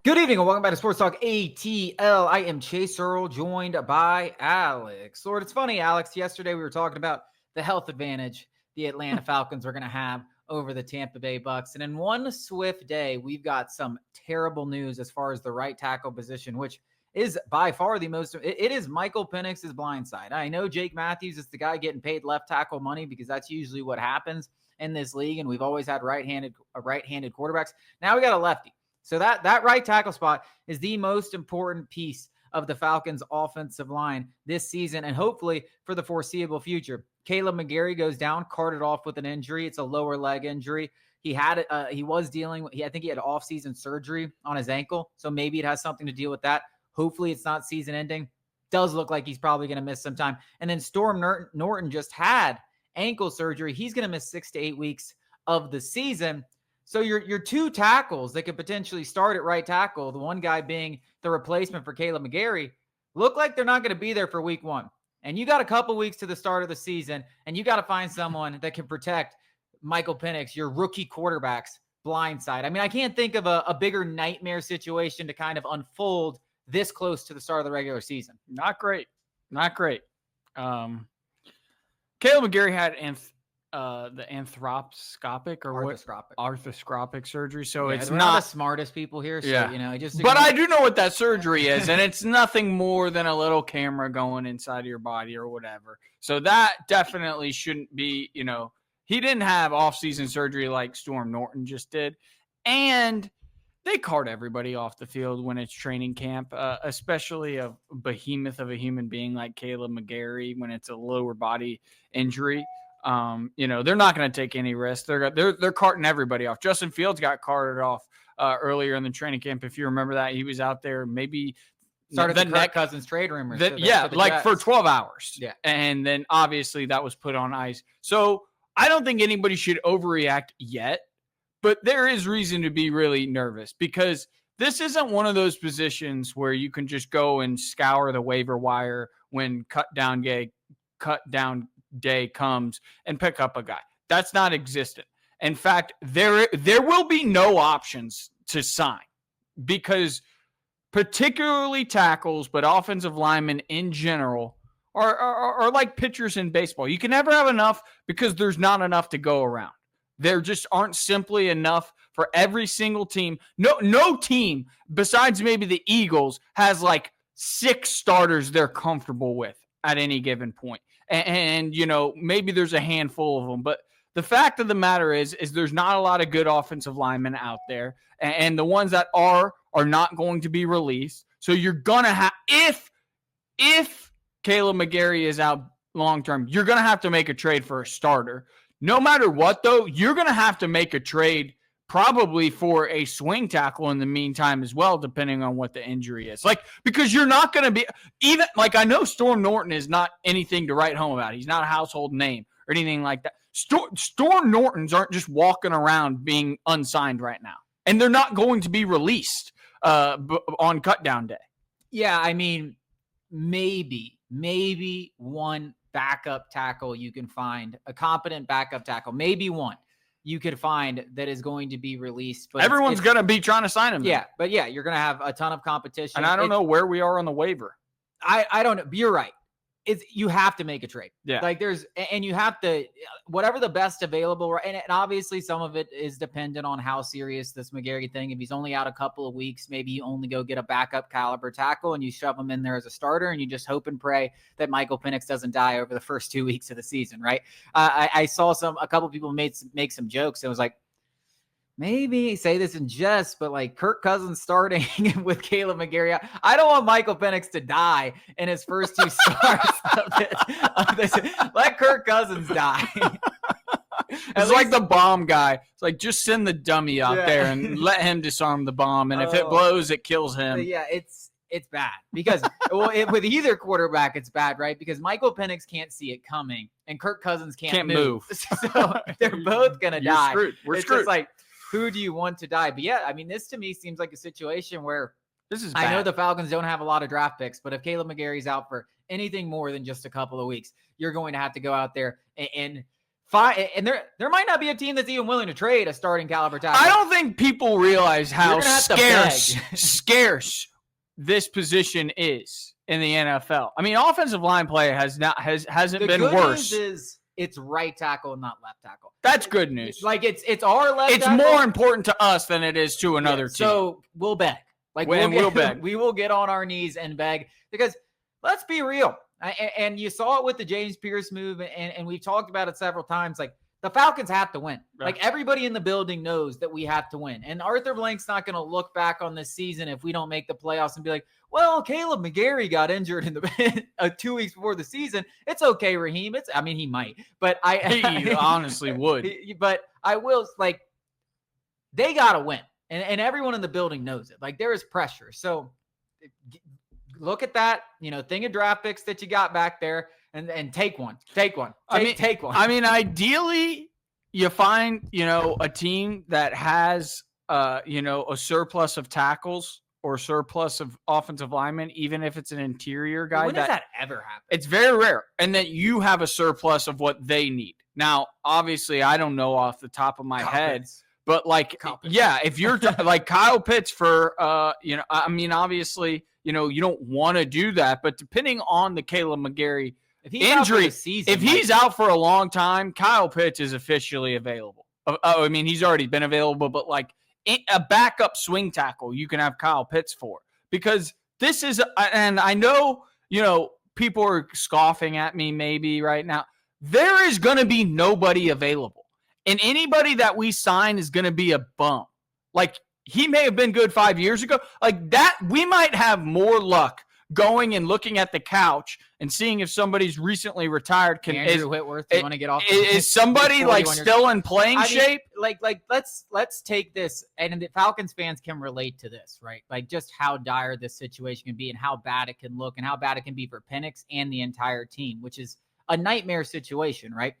Good evening and welcome back to Sports Talk ATL. I am Chase Earl, joined by Alex. Lord, it's funny, Alex. Yesterday we were talking about the health advantage the Atlanta Falcons are going to have over the Tampa Bay Bucks. And in one swift day, we've got some terrible news as far as the right tackle position, which is by far the most. It is Michael Penix's blind side. I know Jake Matthews is the guy getting paid left tackle money because that's usually what happens in this league. And we've always had right-handed quarterbacks. Now we got a lefty. So that right tackle spot is the most important piece of the Falcons' offensive line this season and hopefully for the foreseeable future. Kaleb McGary goes down, carted off with an injury. It's a lower leg injury. He had he was dealing with, I think he had off-season surgery on his ankle, so maybe it has something to deal with that. Hopefully it's not season-ending. Does look like he's probably going to miss some time. And then Storm Norton just had ankle surgery. He's going to miss 6 to 8 weeks of the season. So your two tackles that could potentially start at right tackle, the one guy being the replacement for Kaleb McGary, look like they're not going to be there for week one. And you got a couple weeks to the start of the season, and you got to find someone that can protect Michael Penix, your rookie quarterback's blind side. I mean, I can't think of a bigger nightmare situation to kind of unfold this close to the start of the regular season. Not great. Kaleb McGary had the arthroscopic surgery. So it's not the smartest people here. So, but I do know what that surgery is, and it's nothing more than a little camera going inside of your body or whatever. So that definitely shouldn't be, he didn't have off-season surgery like Storm Norton just did. And they cart everybody off the field when it's training camp, especially a behemoth of a human being like Kaleb McGary when it's a lower body injury. They're not going to take any risks. They're carting everybody off. Justin Fields got carted off earlier in the training camp. If you remember that, he was out there maybe started the Kirk Cousins trade rumors. For 12 hours. Yeah. And then obviously that was put on ice. So I don't think anybody should overreact yet, but there is reason to be really nervous because this isn't one of those positions where you can just go and scour the waiver wire when cut down day comes and pick up a guy. That's not existent. In fact, there will be no options to sign because particularly tackles, but offensive linemen in general are like pitchers in baseball. You can never have enough because there's not enough to go around. There just aren't simply enough for every single team. No team besides maybe the Eagles has like 6 starters they're comfortable with at any given point. And maybe there's a handful of them. But the fact of the matter is there's not a lot of good offensive linemen out there. And the ones that are not going to be released. So you're going to have, if Kaleb McGary is out long-term, you're going to have to make a trade for a starter. No matter what, though, you're going to have to make a trade probably for a swing tackle in the meantime as well, depending on what the injury is. Because you're not going to be even I know Storm Norton is not anything to write home about. He's not a household name or anything like that. Storm Nortons aren't just walking around being unsigned right now, and they're not going to be released on cutdown day. Yeah, I mean, maybe one backup tackle you can find, a competent backup tackle, maybe one you could find that is going to be released. But everyone's going to be trying to sign him. Yeah, but you're going to have a ton of competition. And I don't know where we are on the waiver. I don't know. You're right. You have to make a trade. Yeah. And you have to, whatever the best available. And obviously some of it is dependent on how serious this McGary thing. If he's only out a couple of weeks, maybe you only go get a backup caliber tackle and you shove him in there as a starter and you just hope and pray that Michael Penix doesn't die over the first 2 weeks of the season. Right. I saw a couple of people make some jokes. It was like, maybe say this in jest, but like Kirk Cousins starting with Kaleb McGary. I don't want Michael Penix to die in his first 2 starts of this. Let Kirk Cousins die. It's like the bomb guy. It's like, just send the dummy out there and let him disarm the bomb. And if it blows, it kills him. Yeah, it's bad because with either quarterback, it's bad, right? Because Michael Penix can't see it coming and Kirk Cousins can't move. So they're both going to die. Screwed. We're screwed. Just like, who do you want to die? But yeah, I mean, this to me seems like a situation where this is bad. I know the Falcons don't have a lot of draft picks, but if Kaleb McGary's out for anything more than just a couple of weeks, you're going to have to go out there and Fine, and there might not be a team that's even willing to trade a starting caliber tackle. I don't think people realize how scarce this position is in the NFL. I mean, offensive line play hasn't been worse. The good news is it's right tackle, not left tackle. That's good news. Like it's our left. It's tackle. more important to us than it is to another team. So we'll beg. Like we'll beg. We will get on our knees and beg because let's be real. And you saw it with the James Pearce move, and we've talked about it several times. Like the Falcons have to win. Right. Like everybody in the building knows that we have to win. And Arthur Blank's not going to look back on this season if we don't make the playoffs and be like, well, Kaleb McGary got injured in the 2 weeks before the season. It's okay, Raheem. He might, but he honestly would. But I will, like, they got to win. And everyone in the building knows it. Like there is pressure. So look at that, thing of draft picks that you got back there and take one. Take one. Take one. I mean, ideally you find, a team that has, a surplus of tackles or surplus of offensive linemen, even if it's an interior guy. When does that ever happen? It's very rare. And that you have a surplus of what they need. Now, obviously, I don't know off the top of my head, but if you're like Kyle Pitts for, obviously, you don't want to do that. But depending on the Kaleb McGary injury, if he's out for a long time, Kyle Pitts is officially available. He's already been available, but like a backup swing tackle, you can have Kyle Pitts for, because this is, and I know, people are scoffing at me maybe right now. There is going to be nobody available, and anybody that we sign is going to be a bum. Like he may have been good 5 years ago. Like that, we might have more luck going and looking at the couch and seeing if somebody's recently retired. Andrew Whitworth, you want to get off? Is somebody like still in playing shape? Let's take this, and the Falcons fans can relate to this, right? Like just how dire this situation can be and how bad it can look and how bad it can be for Penix and the entire team, which is a nightmare situation, right?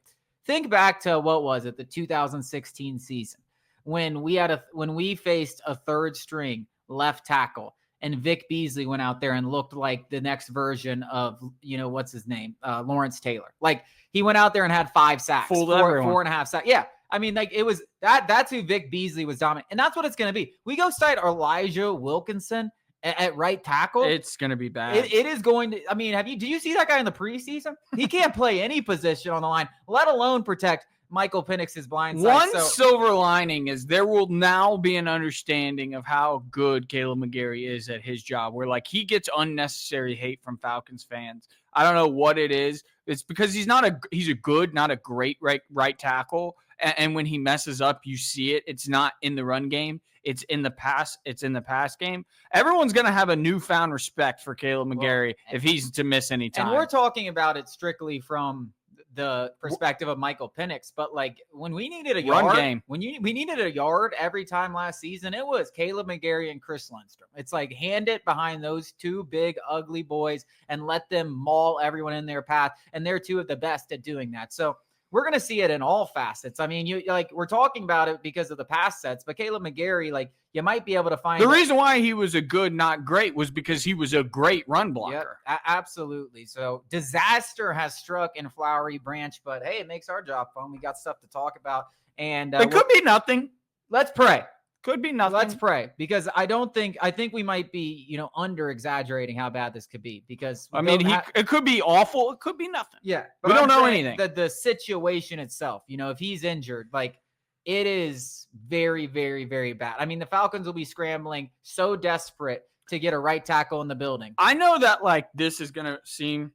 Think back to what was it, the 2016 season when we faced a third string left tackle. And Vic Beasley went out there and looked like the next version of, what's his name? Lawrence Taylor. Like he went out there and had 5 sacks, four and a half sacks. Yeah. I mean, like it was that's who Vic Beasley was dominant. And that's what it's going to be. We go cite Elijah Wilkinson at right tackle. It's going to be bad. It is going to, do you see that guy in the preseason? He can't play any position on the line, let alone protect Michael Penix's blind side. One silver lining is there will now be an understanding of how good Kaleb McGary is at his job, where like he gets unnecessary hate from Falcons fans. I don't know what it is. It's because he's a good, not a great right tackle. And when he messes up, you see it. It's not in the run game. It's in the pass. It's in the pass game. Everyone's going to have a newfound respect for Kaleb McGary if he's to miss any time. And we're talking about it strictly from the perspective of Michael Penix, but like when we needed a yard game, we needed a yard every time last season, it was Kaleb McGary and Chris Lundstrom. It's like hand it behind those two big ugly boys and let them maul everyone in their path, and they're two of the best at doing that. So we're going to see it in all facets. I mean, we're talking about it because of the pass sets, but Kaleb McGary, like you might be able to find the reason why he was a good, not great, was because he was a great run blocker. Yep, absolutely. So disaster has struck in Flowery Branch, but hey, it makes our job fun. We got stuff to talk about, and it could be nothing. Let's pray. Could be nothing. Let's pray, because I think we might be, under exaggerating how bad this could be, because it could be awful. It could be nothing. Yeah. We don't know anything. The situation itself, if he's injured, like it is very, very, very bad. I mean, the Falcons will be scrambling, so desperate to get a right tackle in the building. I know that like this is going to seem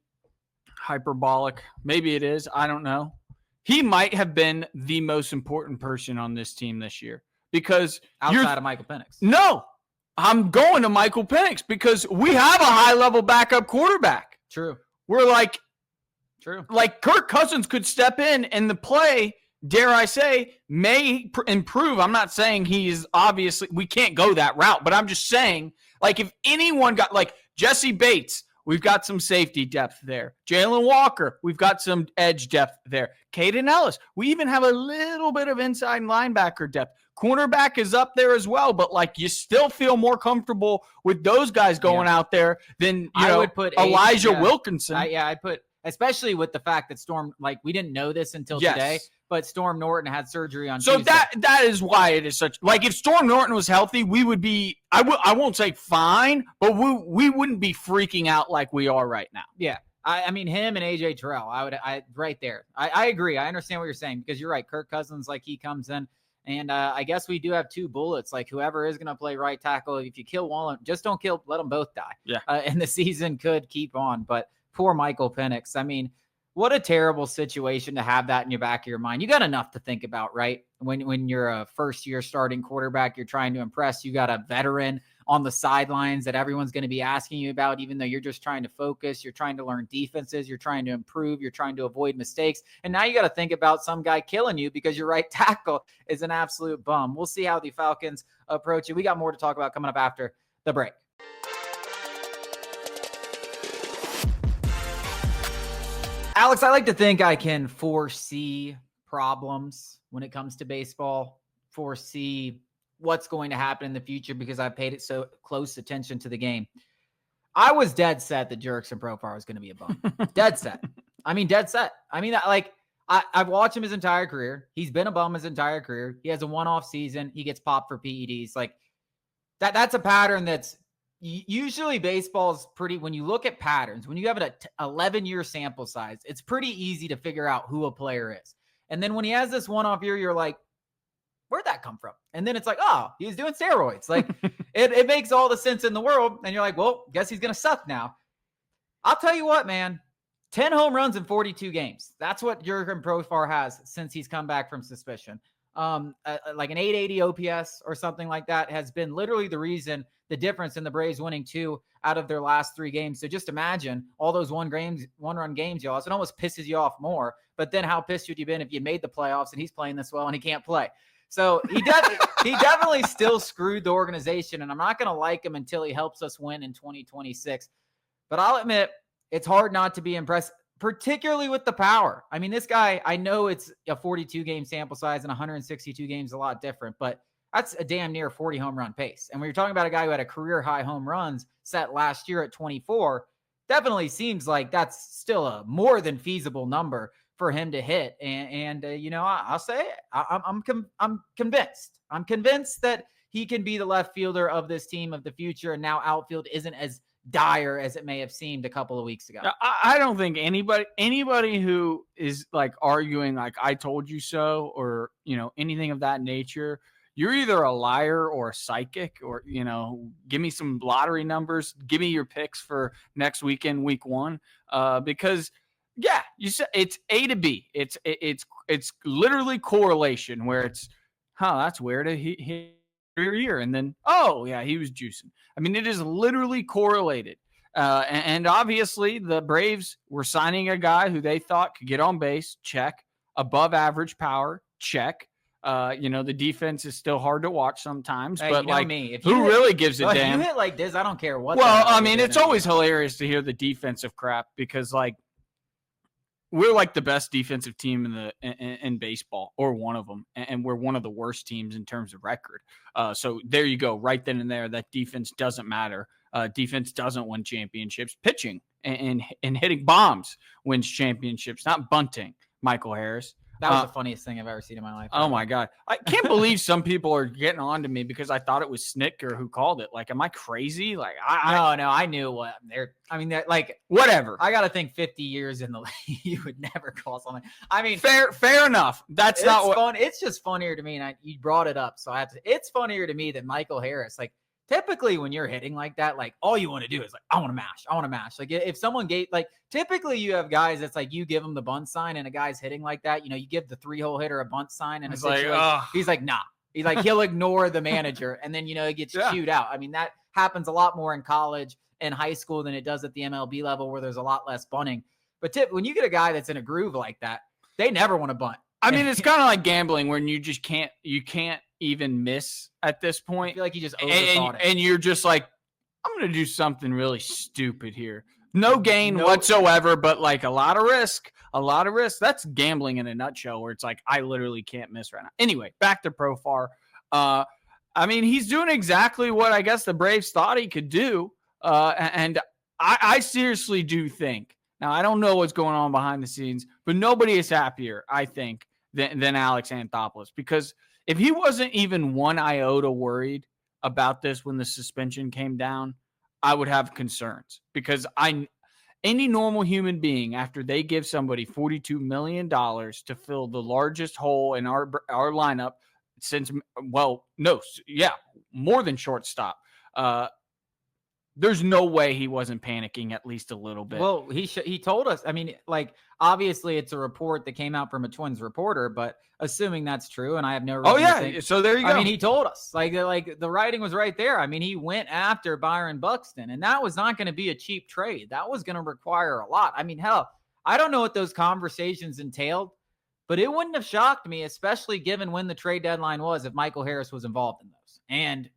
hyperbolic. Maybe it is. I don't know. He might have been the most important person on this team this year. Because outside of Michael Penix. No, I'm going to Michael Penix because we have a high-level backup quarterback. True. We're like, true. Like Kirk Cousins could step in and the play, dare I say, may improve. I'm not saying he's obviously, we can't go that route, but I'm just saying, like if anyone got like Jesse Bates, we've got some safety depth there. Jalen Walker, we've got some edge depth there. Caden Ellis, we even have a little bit of inside linebacker depth. Cornerback is up there as well, but like you still feel more comfortable with those guys going out there than I would put Elijah Wilkinson. I'd put, especially with the fact that Storm, like we didn't know this until today, but Storm Norton had surgery on So Tuesday. that is why it is such, like, if Storm Norton was healthy, we would be, I won't say fine, but we wouldn't be freaking out like we are right now. Yeah. I mean, him and AJ Terrell, right there. I agree. I understand what you're saying, because you're right. Kirk Cousins, like, he comes in, and I guess we do have two bullets. Like, whoever is going to play right tackle, if you kill one, just don't let them both die. Yeah. And the season could keep on. But poor Michael Penix. I mean, what a terrible situation to have that in your back of your mind. You got enough to think about, right? When you're a first-year starting quarterback, you're trying to impress. You got a veteran on the sidelines that everyone's going to be asking you about, even though you're just trying to focus. You're trying to learn defenses. You're trying to improve. You're trying to avoid mistakes. And now you got to think about some guy killing you because your right tackle is an absolute bum. We'll see how the Falcons approach it. We got more to talk about coming up after the break. Alex, I like to think I can foresee problems when it comes to baseball, foresee what's going to happen in the future because I paid it so close attention to the game. I was dead set that Jurickson Profar was going to be a bum. Dead set. I mean, dead set. I mean, I've watched him his entire career. He's been a bum his entire career. He has a one-off season. He gets popped for PEDs. Like, that's a pattern that's usually baseball's pretty, when you look at patterns, when you have an 11-year sample size, it's pretty easy to figure out who a player is. And then when he has this one-off year, you're like, where'd that come from? And then it's like, oh, he's doing steroids. Like, it makes all the sense in the world. And you're like, well, guess he's going to suck now. I'll tell you what, man, 10 home runs in 42 games. That's what Jurickson Profar has since he's come back from suspension. Like an 880 OPS or something like that has been literally the reason, the difference in the Braves winning 2 out of their last 3 games. So just imagine all those one-run games you lost. It almost pisses you off more. But then how pissed would you been if you made the playoffs and he's playing this well and he can't play? So he definitely still screwed the organization, and I'm not going to like him until he helps us win in 2026. But I'll admit, it's hard not to be impressed, particularly with the power. I mean, this guy, I know it's a 42-game sample size and 162 games a lot different, but that's a damn near 40 home run pace. And when you're talking about a guy who had a career-high home runs set last year at 24, definitely seems like that's still a more than feasible number for him to hit. And you know, I'll say it. I'm convinced. I'm convinced that he can be the left fielder of this team of the future. And now outfield isn't as dire as it may have seemed a couple of weeks ago. I don't think anybody who is like arguing like I told you so, or, you know, anything of that nature, you're either a liar or a psychic, or, you know, give me some lottery numbers, give me your picks for next weekend, week 1, because yeah, you said it's A to B. It's literally correlation where it's, that's weird. He hit your year, and then, oh yeah, he was juicing. I mean, it is literally correlated. And obviously the Braves were signing a guy who they thought could get on base, check. Above average power, check. You know, the defense is still hard to watch sometimes, but you know like, me. who really gives a damn? If you hit like this, I don't care what. Well, I mean, it's always hilarious to hear the defensive crap because, like, we're like the best defensive team in baseball, or one of them, and we're one of the worst teams in terms of record. So there you go, right then and there. That defense doesn't matter. Defense doesn't win championships. Pitching and hitting bombs wins championships, not bunting. Michael Harris. That was the funniest thing I've ever seen in my life. Oh my God. I can't believe some people are getting on to me because I thought it was Snicker who called it. Like, am I crazy? Like, no, I knew what they're, like, whatever. I got to think 50 years in the league, you would never call something. I mean, fair enough. That's not what fun. It's just funnier to me. And you brought it up. So it's funnier to me that Michael Harris, like, typically when you're hitting like that, like, all you want to do is like, I want to mash. Like, if someone like, typically you have guys that's like, you give them the bunt sign, and a guy's hitting like that, you know, you give the 3-hole hitter a bunt sign, and it's like, he's like, nah. He's like, he'll ignore the manager, and then, you know, he gets chewed out. I mean, that happens a lot more in college and high school than it does at the MLB level, where there's a lot less bunting. But when you get a guy that's in a groove like that, they never want to bunt. I mean, it's kind of like gambling when you just can't even miss at this point. I feel like you just overthought it. And you're just like, I'm going to do something really stupid here. No gain whatsoever, but like a lot of risk. That's gambling in a nutshell, where it's like, I literally can't miss right now. Anyway, back to Profar. I mean, he's doing exactly what I guess the Braves thought he could do. And I seriously do think, now I don't know what's going on behind the scenes, but nobody is happier, I think, than Alex Anthopoulos, because if he wasn't even one iota worried about this when the suspension came down, I would have concerns, because any normal human being, after they give somebody $42 million to fill the largest hole in our lineup since, more than shortstop, there's no way he wasn't panicking at least a little bit. Well, he told us. I mean, like, obviously it's a report that came out from a Twins reporter, but assuming that's true, and I have no reason to think, so there you go. I mean, he told us, like the writing was right there. I mean, he went after Byron Buxton, and that was not going to be a cheap trade. That was going to require a lot. I mean, hell, I don't know what those conversations entailed, but it wouldn't have shocked me, especially given when the trade deadline was, if Michael Harris was involved in those. And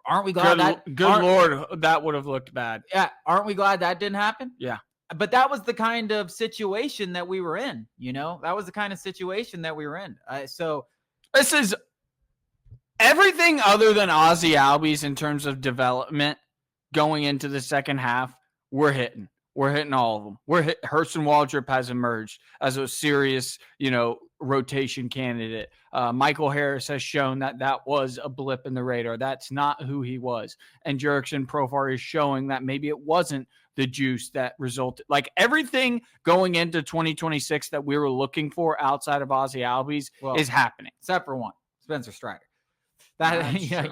aren't we glad good Lord, that would have looked bad. Yeah. Aren't we glad that didn't happen? Yeah. But that was the kind of situation that we were in, that was the kind of situation that we were in. So this is everything other than Ozzie Albies in terms of development going into the second half. We're hitting all of them. Hurston Waldrop has emerged as a serious, rotation candidate. Michael Harris has shown that was a blip in the radar. That's not who he was. And Jurickson Profar is showing that maybe it wasn't the juice that resulted. Like, everything going into 2026 that we were looking for outside of Ozzie Albies is happening. Except for one, Spencer Strider.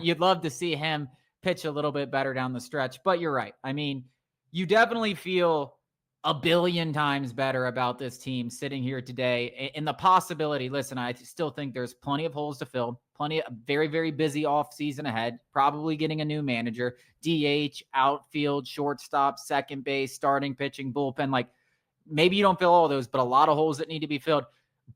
You'd love to see him pitch a little bit better down the stretch. But you're right. I mean, you definitely feel a billion times better about this team sitting here today. And the possibility, listen, I still think there's plenty of holes to fill, plenty of very, very busy off season ahead, probably getting a new manager, DH, outfield, shortstop, second base, starting pitching, bullpen. Like, maybe you don't fill all those, but a lot of holes that need to be filled.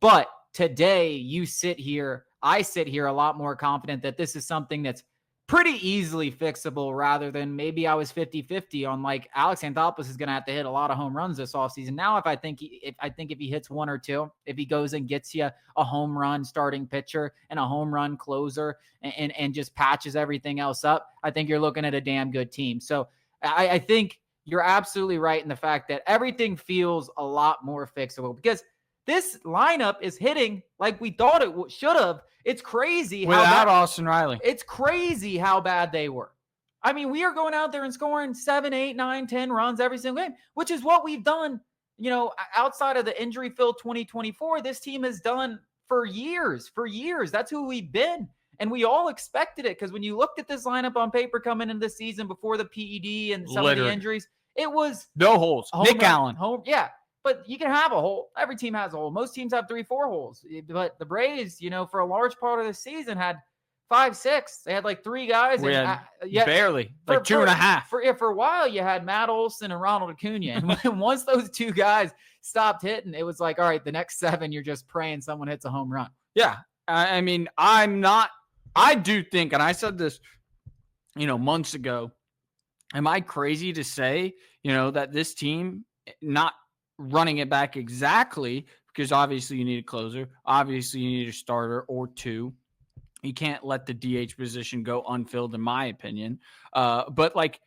But today I sit here a lot more confident that this is something that's pretty easily fixable, rather than maybe I was 50-50 on, like, Alex Anthopoulos is going to have to hit a lot of home runs this offseason. Now, if he hits one or two, if he goes and gets you a home run starting pitcher and a home run closer and just patches everything else up, I think you're looking at a damn good team. So I think you're absolutely right in the fact that everything feels a lot more fixable, because this lineup is hitting like we thought it should have. It's crazy without Austin Riley. It's crazy how bad they were. I mean, we are going out there and scoring 7, 8, 9, 10 runs every single game, which is what we've done, outside of the injury-filled 2024, this team has done for years. That's who we've been. And we all expected it, because when you looked at this lineup on paper coming into the season before the PED and some of the injuries, it was no holes. Nick Allen. Yeah. But you can have a hole. Every team has a hole. Most teams have 3-4 holes. But the Braves, for a large part of the season, had 5, 6. They had like 3 guys. Barely. Like 2.5. For a while, you had Matt Olson and Ronald Acuna. And once those 2 guys stopped hitting, it was like, all right, the next 7, you're just praying someone hits a home run. Yeah. I mean, I do think, and I said this, months ago, am I crazy to say, that this team, not running it back exactly, because obviously you need a closer, obviously you need a starter or 2. You can't let the DH position go unfilled, in my opinion. But like,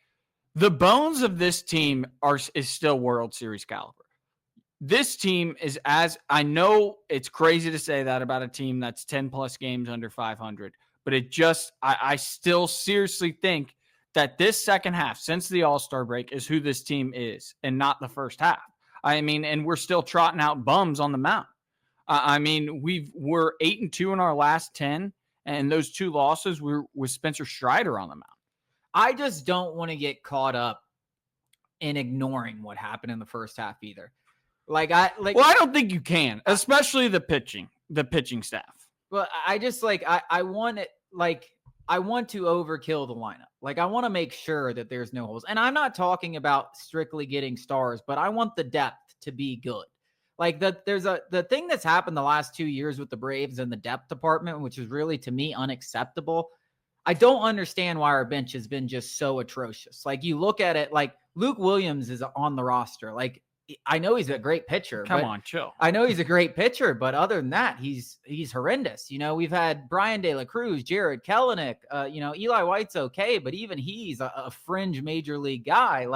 the bones of this team is still World Series caliber. This team is, as I know it's crazy to say that about a team that's 10 plus games under 500, but I still seriously think that this second half, since the All-Star break, is who this team is, and not the first half. I mean, and we're still trotting out bums on the mound. I mean, we're 8-2 in our last 10, and those 2 losses were with Spencer Strider on the mound. I just don't want to get caught up in ignoring what happened in the first half either. I don't think you can, especially the pitching staff. Well, I just I want it, I want to overkill the lineup. I want to make sure that there's no holes. And I'm not talking about strictly getting stars, but I want the depth to be good. The thing that's happened the last 2 years with the Braves and the depth department, which is really, to me, unacceptable. I don't understand why our bench has been just so atrocious. You look at it, Luke Williams is on the roster. I know he's a great pitcher. Come on, chill. I know he's a great pitcher, but other than that, he's horrendous. We've had Brian De La Cruz, Jared Kelenic, Eli White's okay, but even he's a fringe major league guy.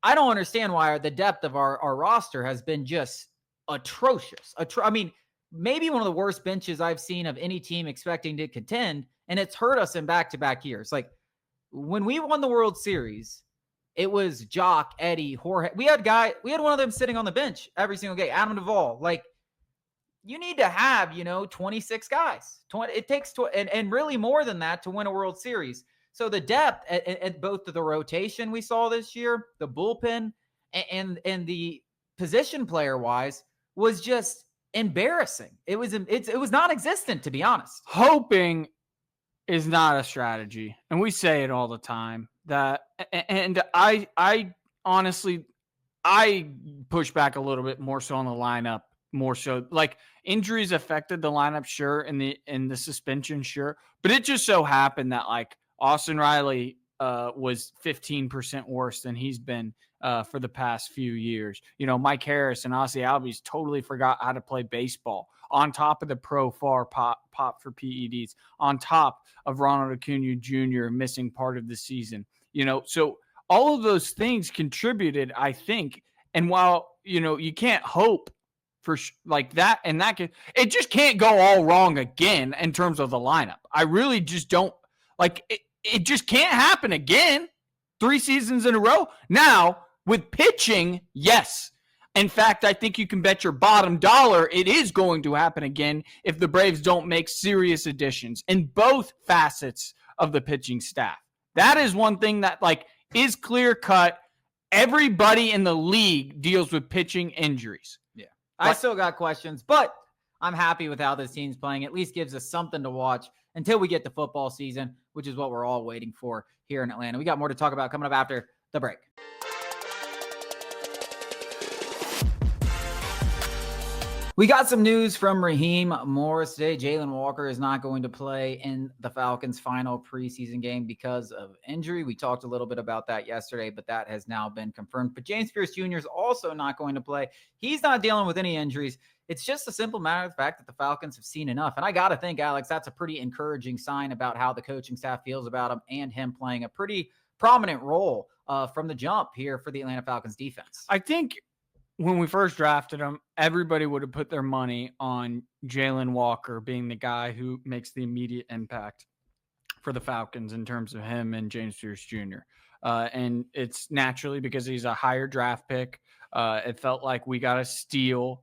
I don't understand why the depth of our roster has been just atrocious. I mean, maybe one of the worst benches I've seen of any team expecting to contend, and it's hurt us in back-to-back years. Like when we won the World Series, it was Jock, Eddie, Jorge. We had one of them sitting on the bench every single game. Adam Duvall. Like you need to have 26 guys. It takes and really more than that to win a World Series. So the depth at both of the rotation we saw this year, the bullpen, and the position player wise was just embarrassing. It was non-existent, to be honest. Hoping is not a strategy, and we say it all the time. And I honestly push back a little bit more so on the lineup, more so like injuries affected the lineup, sure, and the suspension, sure, but it just so happened that like Austin Riley was 15% worse than he's been for the past few years. Mike Harris and Ozzie Albies totally forgot how to play baseball, on top of the Profar pop for PEDs, on top of Ronald Acuna Jr. missing part of the season. So all of those things contributed, I think. And while, you can't hope for like that, and it just can't go all wrong again in terms of the lineup. I really just don't like it. It just can't happen again 3 seasons in a row. Now, with pitching, yes. In fact, I think you can bet your bottom dollar it is going to happen again if the Braves don't make serious additions in both facets of the pitching staff. That is one thing that is clear cut. Everybody in the league deals with pitching injuries. Yeah. I still got questions, but I'm happy with how this team's playing. At least gives us something to watch until we get to football season, which is what we're all waiting for here in Atlanta. We got more to talk about coming up after the break. We got some news from Raheem Morris today. Jalen Walker is not going to play in the Falcons' final preseason game because of injury. We talked a little bit about that yesterday, but that has now been confirmed. But James Pearce Jr. is also not going to play. He's not dealing with any injuries. It's just a simple matter of the fact that the Falcons have seen enough. And I got to think, Alex, that's a pretty encouraging sign about how the coaching staff feels about him and him playing a pretty prominent role from the jump here for the Atlanta Falcons defense. I think when we first drafted him, everybody would have put their money on Jalen Walker being the guy who makes the immediate impact for the Falcons in terms of him and James Pearce Jr. And it's naturally because he's a higher draft pick. It felt like we got a steal.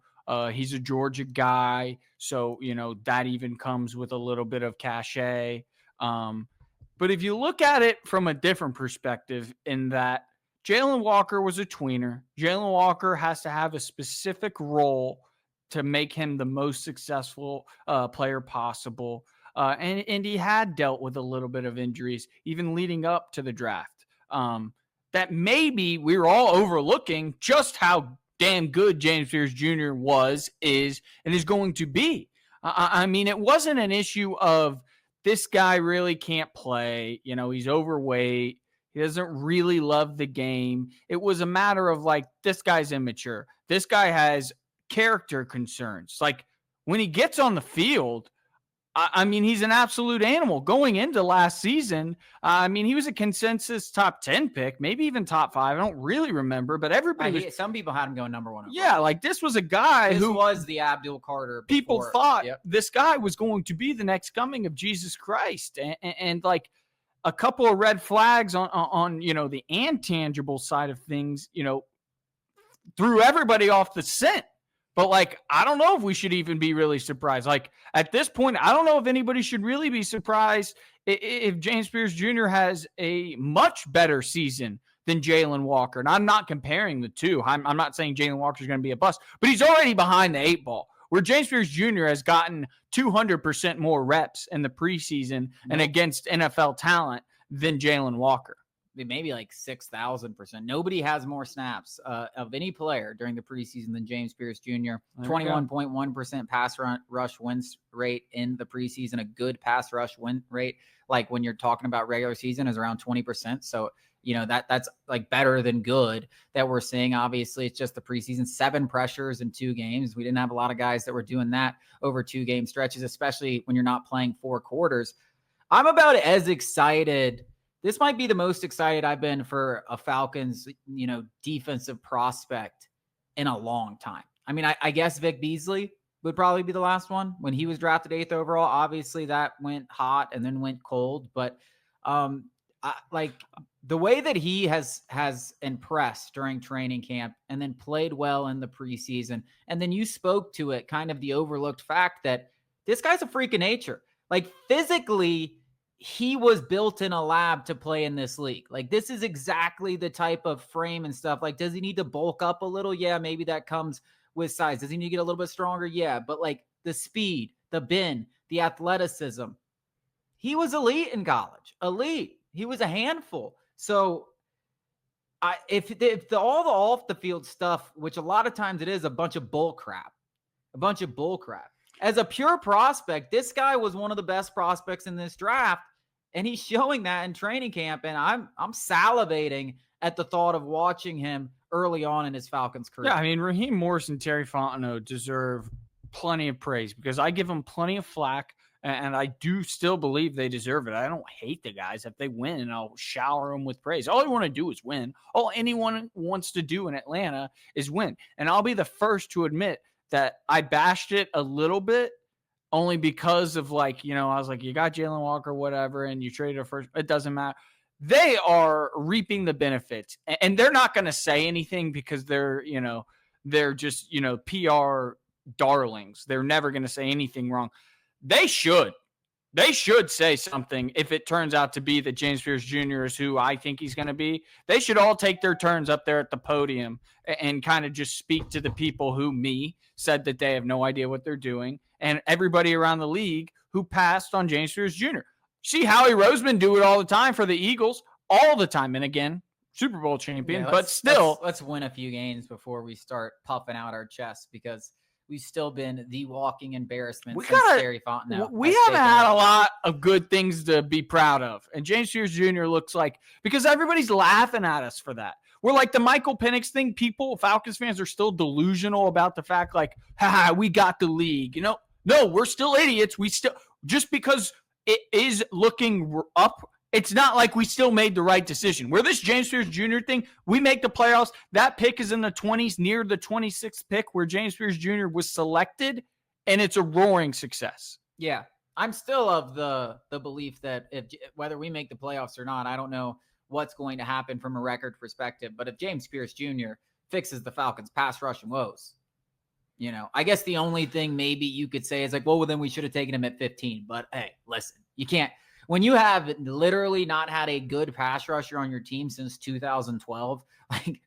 He's a Georgia guy. So, that even comes with a little bit of cachet. But if you look at it from a different perspective, in that Jalen Walker was a tweener. Jalen Walker has to have a specific role to make him the most successful player possible. And he had dealt with a little bit of injuries, even leading up to the draft. That maybe we were all overlooking just how damn good James Pearce Jr. is, and is going to be. I mean, it wasn't an issue of this guy really can't play. He's overweight. He doesn't really love the game. It was a matter of this guy's immature. This guy has character concerns. When he gets on the field, I mean, he's an absolute animal. Going into last season, he was a consensus top 10 pick, maybe even top 5. I don't really remember, but some people had him going number 1. Yeah, this was a guy who was the Abdul Carter. People thought this guy was going to be the next coming of Jesus Christ. And a couple of red flags on the intangible side of things, threw everybody off the scent. But I don't know if we should even be really surprised. At this point, I don't know if anybody should really be surprised if James Pearce Jr. has a much better season than Jalen Walker. And I'm not comparing the two. I'm not saying Jalen Walker is going to be a bust, but he's already behind the 8 ball. Where James Pearce Jr. has gotten 200% more reps in the preseason and against NFL talent than Jalen Walker. Maybe 6,000%. Nobody has more snaps of any player during the preseason than James Pearce Jr. 21.1% pass rush win rate in the preseason. A good pass rush win rate, when you're talking about regular season, is around 20%. So, that's better than good that we're seeing. Obviously, it's just the preseason. 7 pressures in 2 games. We didn't have a lot of guys that were doing that over 2 game stretches, especially when you're not playing 4 quarters. I'm about as excited. This might be the most excited I've been for a Falcons, defensive prospect in a long time. I mean, I guess Vic Beasley, would probably be the last one when he was drafted 8th overall. Obviously that went hot and then went cold, but like the way that he has impressed during training camp and then played well in the preseason. And then you spoke to it, kind of the overlooked fact that this guy's a freak of nature. Like physically, he was built in a lab to play in this league. Like this is exactly the type of frame and stuff. Like, does he need to bulk up a little? Yeah, maybe that comes with size. Does he need to get a little bit stronger? Yeah, but like the speed, the bend, the athleticism, he was elite in college. Elite. He was a handful. So if all the off the field stuff, which a lot of times it is a bunch of bull crap, as a pure prospect, this guy was one of the best prospects in this draft, and he's showing that in training camp. And I'm salivating at the thought of watching him early on in his Falcons career. Yeah, I mean, Raheem Morris and Terry Fontenot deserve plenty of praise because I give them plenty of flack, and I do still believe they deserve it. I don't hate the guys. If they win, I'll shower them with praise. All I want to do is win. All anyone wants to do in Atlanta is win. And I'll be the first to admit that I bashed it a little bit only because of I was like, you got Jalen Walker, whatever, and you traded a first. It doesn't matter. They are reaping the benefits, and they're not going to say anything because they're just, PR darlings. They're never going to say anything wrong. They should say something if it turns out to be that James Pearce Jr. is who I think he's going to be. They should all take their turns up there at the podium and kind of just speak to the people who said that they have no idea what they're doing, and everybody around the league who passed on James Pearce Jr. See Howie Roseman do it all the time for the Eagles, all the time. And again, Super Bowl champion, but still. Let's win a few games before we start puffing out our chests because we've still been the walking embarrassment since Terry Fontenot. We haven't had a lot of good things to be proud of. And James Pearce Jr. looks like, because everybody's laughing at us for that. We're like the Michael Penix thing. Falcons fans are still delusional about the fact we got the league. No, we're still idiots. Just because it is looking up, it's not like we still made the right decision. Where this James Pearce Jr. thing, we make the playoffs. That pick is in the 20s, near the 26th pick where James Pearce Jr. was selected, and it's a roaring success. Yeah, I'm still of the belief that whether we make the playoffs or not, I don't know what's going to happen from a record perspective. But if James Pearce Jr. fixes the Falcons' pass rushing woes, I guess the only thing maybe you could say is well, then we should have taken him at 15. But hey, listen, you can't. When you have literally not had a good pass rusher on your team since 2012,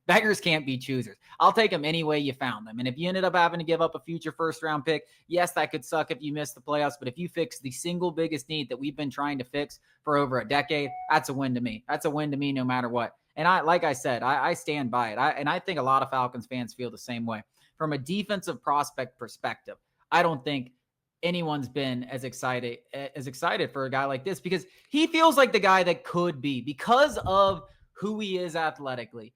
beggars can't be choosers. I'll take them any way you found them. And if you ended up having to give up a future first-round pick, yes, that could suck if you miss the playoffs. But if you fix the single biggest need that we've been trying to fix for over a decade, that's a win to me. That's a win to me no matter what. And I stand by it. And I think a lot of Falcons fans feel the same way. From a defensive prospect perspective, I don't think anyone's been as excited for a guy like this because he feels like the guy that could be because of who he is athletically.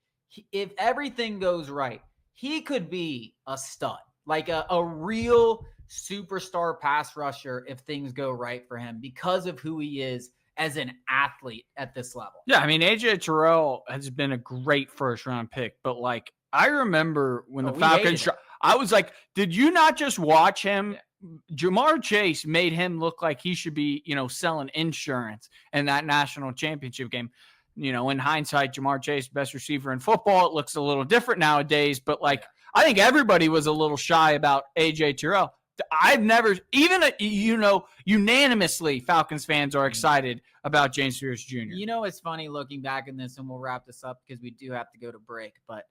If everything goes right, he could be a stud, like a real superstar pass rusher if things go right for him because of who he is as an athlete at this level. Yeah, I mean, AJ Terrell has been a great first-round pick, but I remember when the Falcons, I was like, did you not just watch him? Jamar Chase made him look like he should be, selling insurance in that national championship game. In hindsight, Jamar Chase, best receiver in football. It looks a little different nowadays, but I think everybody was a little shy about AJ Terrell. I've never, even, unanimously Falcons fans are excited about James Pearce Jr. It's funny looking back in this, and we'll wrap this up because we do have to go to break, but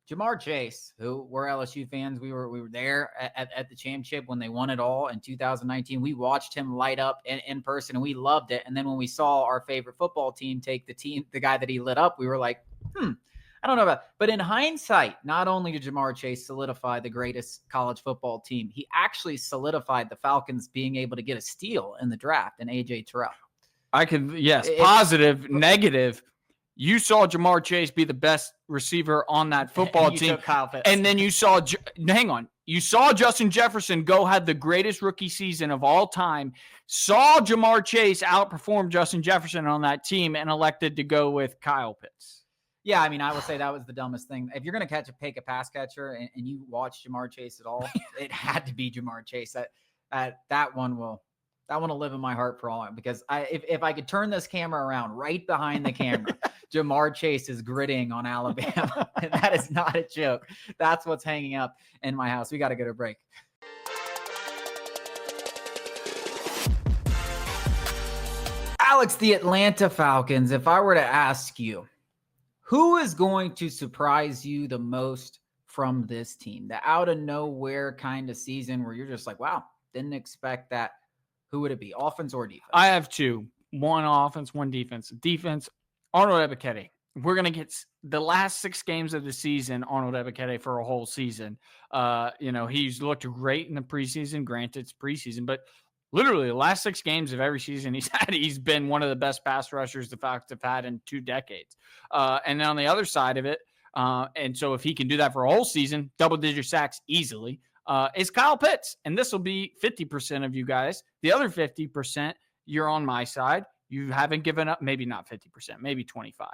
Jamar Chase, who we're LSU fans, we were there at the championship when they won it all in 2019. We watched him light up in person, and we loved it. And then when we saw our favorite football team take the guy that he lit up, we were like, I don't know about. But in hindsight, not only did Jamar Chase solidify the greatest college football team, he actually solidified the Falcons being able to get a steal in the draft in AJ Terrell. Positive, negative. You saw Jamar Chase be the best receiver on that football team. And then you saw, you saw Justin Jefferson had the greatest rookie season of all time, saw Jamar Chase outperform Justin Jefferson on that team and elected to go with Kyle Pitts. Yeah, I mean, I will say that was the dumbest thing. If you're going to take a pass catcher and you watch Jamar Chase at all, it had to be Jamar Chase. That one will live in my heart for all, because if I could turn this camera around right behind the camera, Jamar Chase is gritting on Alabama. And that is not a joke. That's what's hanging up in my house. We got to go to break. Alex, the Atlanta Falcons, if I were to ask you, who is going to surprise you the most from this team? The out of nowhere kind of season where you're just like, wow, didn't expect that. Who would it be, offense or defense? I have two. One offense, one defense. Defense, Arnold Ebiketie. We're going to get the last 6 games of the season, Arnold Ebiketie, for a whole season. He's looked great in the preseason. Granted, it's preseason, but literally the last 6 games of every season he's been one of the best pass rushers the Falcons have had in 2 decades. And then on the other side of it, and so if he can do that for a whole season, double-digit sacks easily, is Kyle Pitts. And this will be 50% of you guys. The other 50%, you're on my side. You haven't given up, maybe not 50%, maybe 25.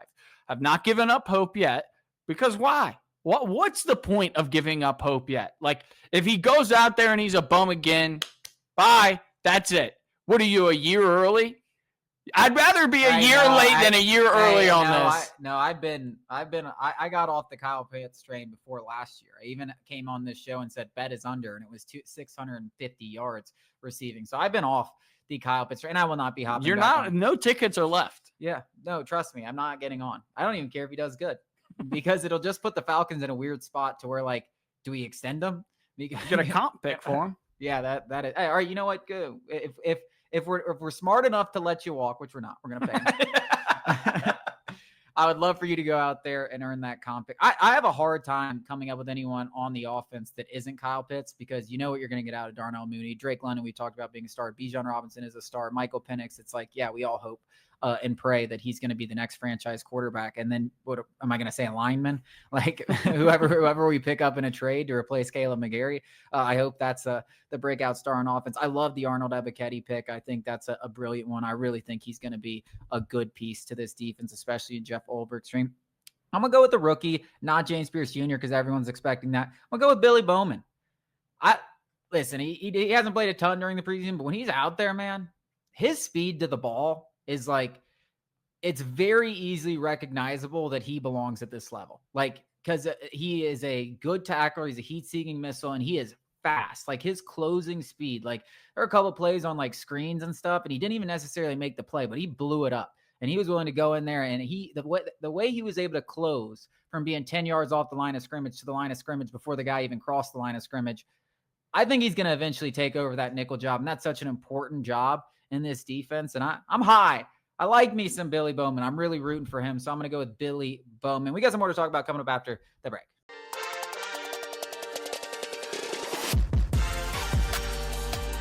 Have not given up hope yet, because why? What's the point of giving up hope yet? Like, if he goes out there and he's a bum again, bye. That's it. What are you, a year early? I'd rather be a year late than a year early on this. I got off the Kyle Pitts train before last year. I even came on this show and said bet is under, and it was 650 yards receiving. So I've been off the Kyle Pitts train, and I will not be hopping. You're not on. No tickets are left. Yeah, no, trust me, I'm not getting on. I don't even care if he does good, because it'll just put the Falcons in a weird spot to where, like, do we extend him? Get a comp pick for him. Yeah, that is. Hey, all right, you know what? Good. If we're smart enough to let you walk, which we're not, we're gonna pay him. I would love for you to go out there and earn that comp pick. I have a hard time coming up with anyone on the offense that isn't Kyle Pitts, because you know what you're going to get out of Darnell Mooney. Drake London, we talked about being a star. Bijan Robinson is a star. Michael Penix, it's like, yeah, we all hope and pray that he's going to be the next franchise quarterback. And then what am I going to say? A lineman? Like whoever we pick up in a trade to replace Kaleb McGary. I hope that's the breakout star on offense. I love the Arnold Ebiketie pick. I think that's a brilliant one. I really think he's going to be a good piece to this defense, especially in Jeff Ulbricht's stream. I'm going to go with the rookie, not James Pearce Jr., because everyone's expecting that. I'm going to go with Billy Bowman. Listen, he hasn't played a ton during the preseason, but when he's out there, man, his speed to the ball is like, it's very easily recognizable that he belongs at this level. Like, because he is a good tackler, he's a heat-seeking missile, and he is fast. Like, his closing speed, like, there are a couple of plays on like screens and stuff, and he didn't even necessarily make the play, but he blew it up. And he was willing to go in there, and the way he was able to close from being 10 yards off the line of scrimmage to the line of scrimmage before the guy even crossed the line of scrimmage, I think he's going to eventually take over that nickel job, and that's such an important job in this defense. And I'm high. I like me some Billy Bowman. I'm really rooting for him, so I'm going to go with Billy Bowman. We got some more to talk about coming up after the break.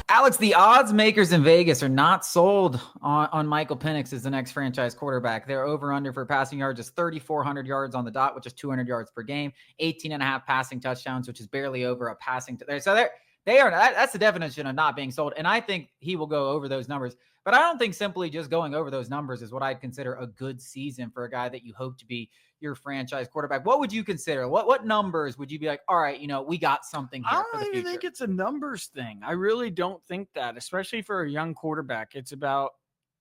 Alex, the odds makers in Vegas are not sold on Michael Penix as the next franchise quarterback. Their over-under for passing yards is 3,400 yards on the dot, which is 200 yards per game, 18.5 passing touchdowns, which is barely over a passing. So that's the definition of not being sold. And I think he will go over those numbers. But I don't think simply just going over those numbers is what I'd consider a good season for a guy that you hope to be your franchise quarterback. What would you consider? What numbers would you be like, all right, we got something here for the future? I don't even think it's a numbers thing. I really don't think that, especially for a young quarterback. It's about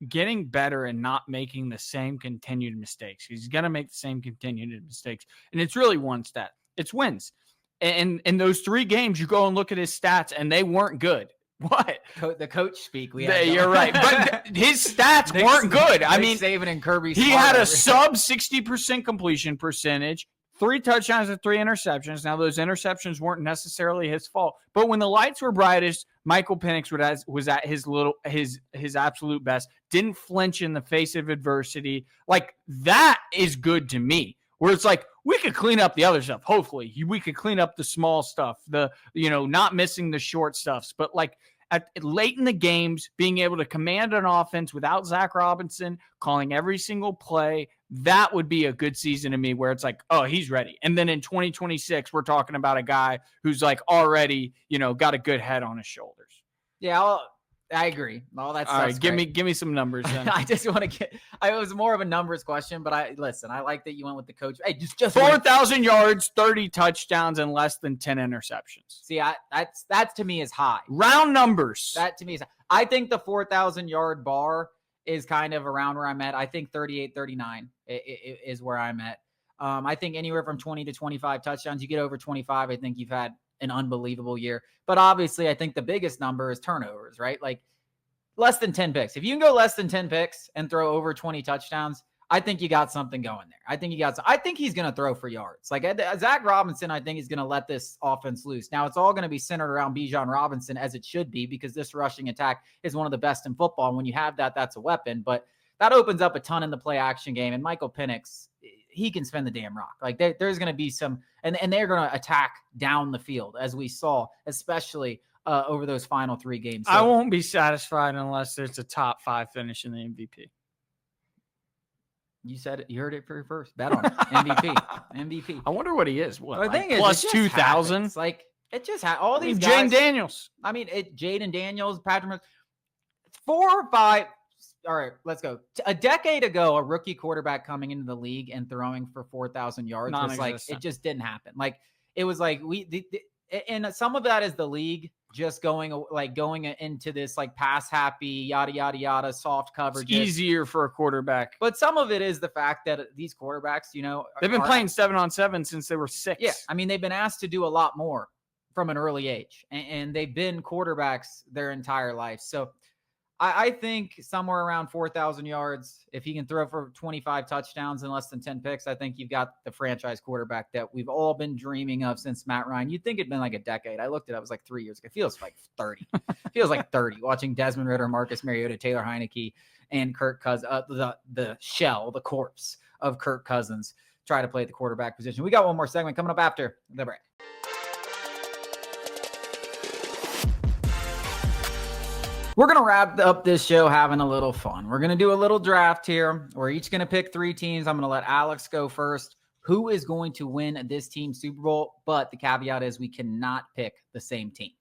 getting better and not making the same continued mistakes. He's going to make the same continued mistakes. And it's really one stat. It's wins. And in those 3 games, you go and look at his stats, and they weren't good. What? The coach speak. You're right. But his stats weren't good. I mean, Saban and Kirby. He had a sub 60% completion percentage, 3 touchdowns and 3 interceptions. Now, those interceptions weren't necessarily his fault. But when the lights were brightest, Michael Penix was at his absolute best, didn't flinch in the face of adversity. Like, that is good to me. Where it's like, we could clean up the other stuff. Hopefully, we could clean up the small stuff, not missing the short stuffs. But like late in the games, being able to command an offense without Zach Robinson, calling every single play, that would be a good season to me where it's like, oh, he's ready. And then in 2026, we're talking about a guy who's like already, got a good head on his shoulders. Yeah, I agree. All that All stuff. right, give me some numbers then. I just want to get. It was more of a numbers question, but I like that you went with the coach. Hey, just 4,000 yards, 30 touchdowns, and less than 10 interceptions. See, that to me is high. Round numbers. That to me is. I think the 4,000 yard bar is kind of around where I'm at. I think 38, 39 is where I'm at. I think anywhere from 20 to 25 touchdowns. You get over 25, I think you've had an unbelievable year. But obviously, I think the biggest number is turnovers, right? Like less than 10 picks. If you can go less than 10 picks and throw over 20 touchdowns, I think you got something going there. I think he's going to throw for yards. Like Zach Robinson, I think he's going to let this offense loose. Now, it's all going to be centered around Bijan Robinson, as it should be, because this rushing attack is one of the best in football. And when you have that, that's a weapon. But that opens up a ton in the play action game. And Michael Penix, he can spin the damn rock. Like there's going to be some, and they're going to attack down the field, as we saw, especially over those final 3 games. So, I won't be satisfied unless there's a top 5 finish in the MVP. You said it. You heard it first. Bet on it. MVP. I wonder what he is. What? The thing like plus 2,000? It's like it just all these guys. Jaden Daniels. I mean, Jaden Daniels, Patrick. 4 or 5. All right, let's go. A decade ago, a rookie quarterback coming into the league and throwing for 4,000 yards was like, it just didn't happen. Like it was like and some of that is the league just going into this like pass happy, yada, yada, yada, soft coverage. It's easier for a quarterback. But some of it is the fact that these quarterbacks, they've been playing 7-on-7 since they were 6. Yeah. I mean, they've been asked to do a lot more from an early age, and they've been quarterbacks their entire life. So I think somewhere around 4,000 yards, if he can throw for 25 touchdowns and less than 10 picks, I think you've got the franchise quarterback that we've all been dreaming of since Matt Ryan. You'd think it'd been like a decade. I looked at it, it was like 3 years ago. It feels like 30. Feels like 30. Watching Desmond Ridder, Marcus Mariota, Taylor Heineke, and Kirk Cousins, the corpse of Kirk Cousins, try to play the quarterback position. We got one more segment coming up after the break. We're going to wrap up this show having a little fun. We're going to do a little draft here. We're each going to pick 3 teams. I'm going to let Alex go first. Who is going to win this team's Super Bowl? But the caveat is we cannot pick the same team.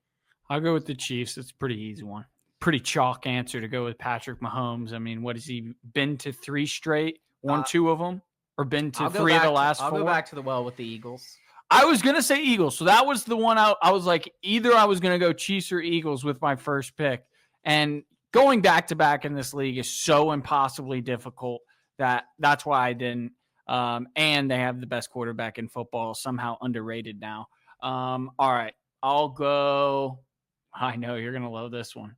I'll go with the Chiefs. It's a pretty easy one. Pretty chalk answer to go with Patrick Mahomes. I mean, what has he been to 3 straight? 2 of them? Or been to 3 of the last 4? I'll go back to the well with the Eagles. I was going to say Eagles. So that was the one I was like, either I was going to go Chiefs or Eagles with my first pick. And going back-to-back in this league is so impossibly difficult that's why I didn't. And they have the best quarterback in football, somehow underrated now. All right, I'll go. I know you're going to love this one.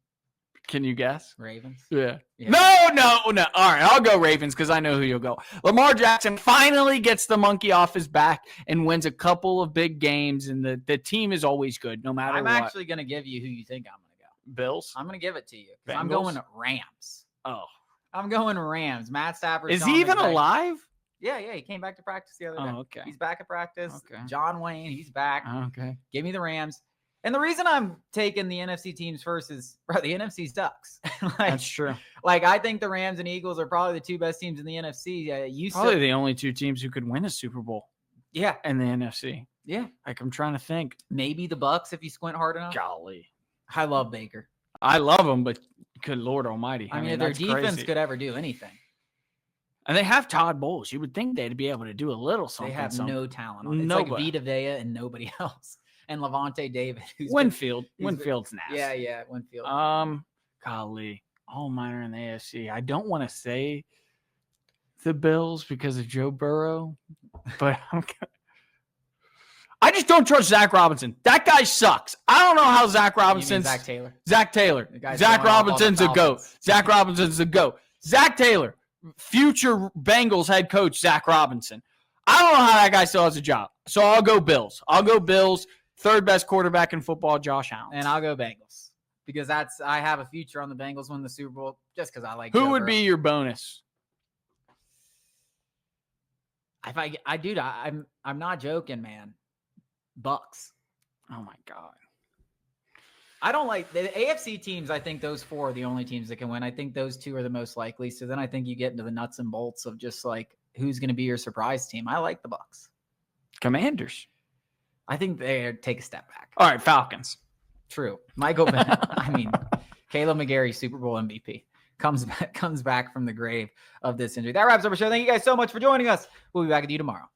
Can you guess? Ravens? Yeah. No. All right, I'll go Ravens because I know who you'll go. Lamar Jackson finally gets the monkey off his back and wins a couple of big games, and the team is always good no matter what. I'm actually going to give you who you think I'm going to go. Bills? I'm going to give it to you. Bengals? I'm going Rams. Oh. I'm going Rams. Matt Stafford. Is he even alive? Yeah. He came back to practice the other day. Oh, okay. He's back at practice. Okay. John Wayne, he's back. Okay. Give me the Rams. And the reason I'm taking the NFC teams first is, bro, the NFC sucks. That's true. Like, I think the Rams and Eagles are probably the 2 best teams in the NFC. Probably the only 2 teams who could win a Super Bowl. Yeah. In the NFC. Yeah. Like, I'm trying to think. Maybe the Bucks if you squint hard enough. Golly. I love Baker. I love them, but good Lord almighty. I mean, if their defense could ever do anything. And they have Todd Bowles. You would think they'd be able to do a little something. They have no talent on it. It's Nobody. like Vita Vea and nobody else. And Levante David. Winfield's nasty. Yeah, Winfield. Golly. All mine are in the AFC. I don't want to say the Bills because of Joe Burrow, but I just don't trust Zach Robinson. That guy sucks. I don't know how Zach Robinson's Zach Taylor. Zach Taylor. Zach Robinson's a goat. Zach Robinson's a goat. Zach Taylor, future Bengals head coach Zach Robinson. I don't know how that guy still has a job. So I'll go Bills. 3rd best quarterback in football, Josh Allen. And I'll go Bengals because I have a future on the Bengals winning the Super Bowl just because I like. Who would be your bonus? I'm not joking, man. Bucks. Oh my God. I don't like the AFC teams. I think those 4 are the only teams that can win. I think those 2 are the most likely. So then I think you get into the nuts and bolts of just like who's going to be your surprise team. I like the Bucks. Commanders. I think they take a step back. All right, Falcons. True. Michael Bennett. I mean, Kaleb McGary, Super Bowl MVP, comes back from the grave of this injury. That wraps up our show. Thank you guys so much for joining us. We'll be back with you tomorrow.